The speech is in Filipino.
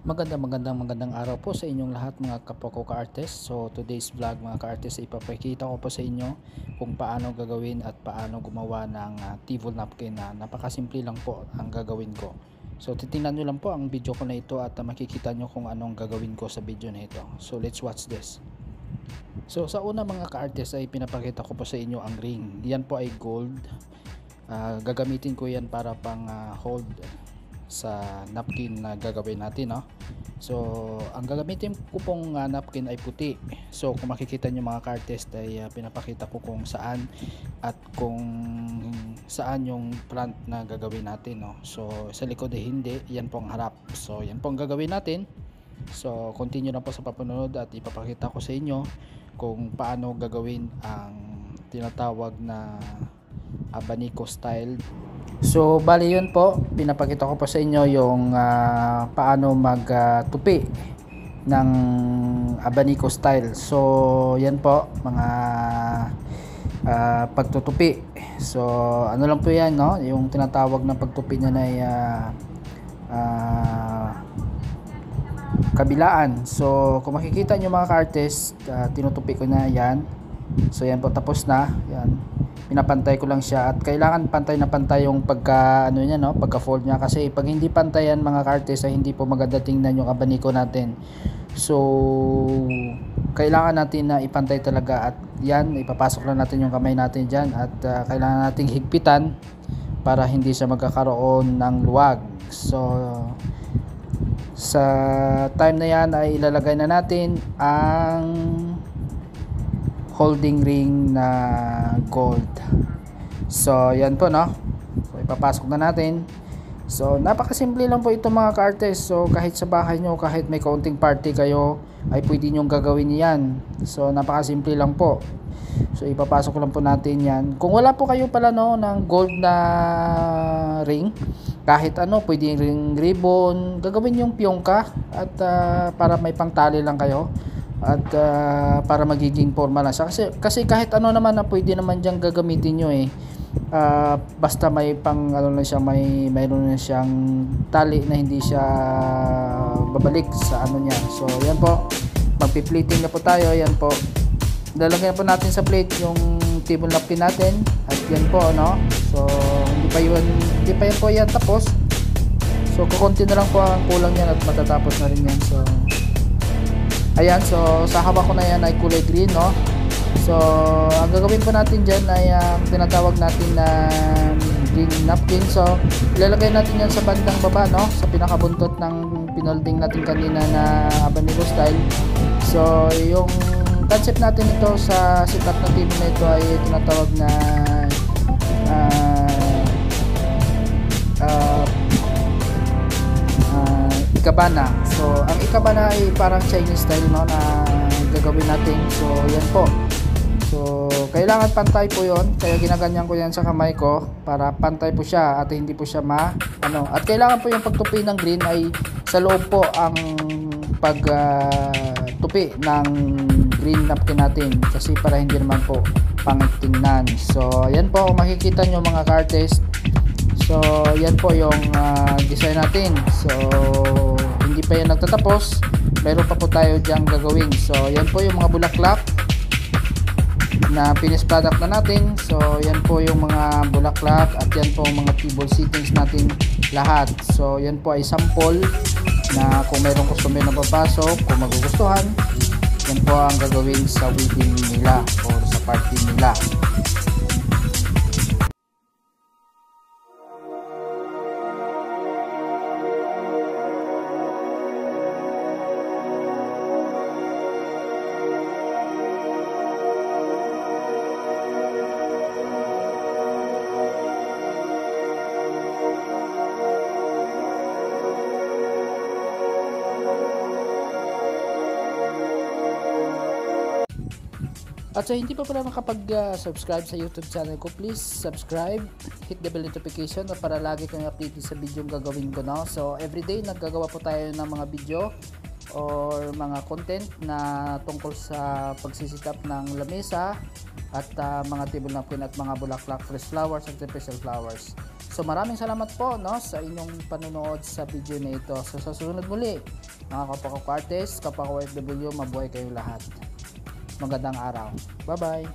Magandang araw po sa inyong lahat mga kapwa ko ka-artist. So today's vlog mga ka-artist, ipapakita ko po sa inyo kung paano gagawin at paano gumawa ng table napkin na napakasimple lang po ang gagawin ko. So titingnan nyo lang po ang video ko na ito at makikita nyo kung anong gagawin ko sa video na ito. So let's watch this. So sa una mga ka-artist ay pinapakita ko po sa inyo ang ring. Yan po ay gold. Gagamitin ko yan para pang hold sa napkin na gagawin natin, no? So ang gagamitin ko pong napkin ay puti. So kung makikita nyo mga ka-artist ay pinapakita ko kung saan at kung saan yung front na gagawin natin, no? So sa likod ay hindi, yan pong harap. So yan pong gagawin natin. So continue lang po sa papunod at ipapakita ko sa inyo kung paano gagawin ang tinatawag na abanico style. So bali yun po, pinapakita ko po sa inyo yung paano magtupi ng abanico style. So yan po mga pagtutupi. So ano lang po yan, no? Yung tinatawag na pagtupi niya na kabilaan. So kung makikita nyo mga ka-artist, tinutupi ko na yan. So yan po, tapos na yan, pinapantay ko lang siya at kailangan pantay na pantay yung pagka ano niya, no, pagka fold niya, kasi pag hindi pantay yan mga ka-artist ay hindi po maganda tingnan yung abaniko natin. So kailangan natin na ipantay talaga at yan, ipapasok lang natin yung kamay natin dyan at kailangan nating higpitan para hindi siya magkakaroon ng luwag. So sa time na yan ay ilalagay na natin ang holding ring na gold. So yan po, no? So ipapasok na natin. So napakasimple lang po ito mga ka-artist. So kahit sa bahay nyo, kahit may kaunting party kayo, ay pwede nyo gagawin yan. So napakasimple lang po. So ipapasok lang po natin yan. Kung wala po kayo pala, no, ng gold na ring, kahit ano, pwede ring ribbon, gagawin yung piyongka at para may pangtali lang kayo at para magiging formal lang siya, kasi kahit ano naman na pwede naman diyang gagamitin nyo basta may pang ano na siya, mayroon na siyang tali na hindi siya babalik sa ano niya. So yan po, magpi-plating na po tayo. Yan po, lalagyan po natin sa plate yung table napkin natin at yan po, no? So hindi pa yan po yan tapos. So kukunti na lang po ang kulang yan at matatapos na rin yan. So ayan, so sa hawak ko na yan ay kulay green, no? So ang gagawin po natin dyan ay tinatawag natin na green napkin. So ilalagay natin yan sa bandang baba, no? Sa pinakabuntot ng pinolding natin kanina na abanico style. So yung concept natin ito sa setup na table na ito ay tinatawag na ikabana. So ang ikabana ay parang Chinese style, no, na gagawin natin. So yan po. So kailangan pantay po yon, kaya ginaganyan ko yan sa kamay ko para pantay po siya at hindi po siya at kailangan po yung pagtupi ng green ay sa loob po ang pagtupi ng green napkin natin, kasi para hindi naman po pangtingnan. So yan po, kung makikita nyo mga ka-artist. So yan po yung design natin. So hindi pa yan nagtatapos, meron pa po tayo diyang gagawin. So yan po yung mga bulaklak na finished product na natin. So yan po yung mga bulaklak at yan po yung mga table settings natin lahat. So yan po ay sample na kung mayroong customer na papasok, kung magugustuhan, yan po ang gagawin sa wedding nila or sa party nila. At sa hindi pa pala makapag-subscribe sa YouTube channel ko, please subscribe, hit the bell notification para lagi kang updated sa video yung gagawin ko na. So everyday naggagawa po tayo ng mga video or mga content na tungkol sa pagsisitap ng lamesa at mga table napkin at mga bulaklak, fresh flowers, artificial flowers. So maraming salamat po no sa inyong panonood sa video na ito. So sa susunod muli, mga kapwa-artist, kapwa-OFW, mabuhay kayong lahat. Magandang araw. Bye-bye.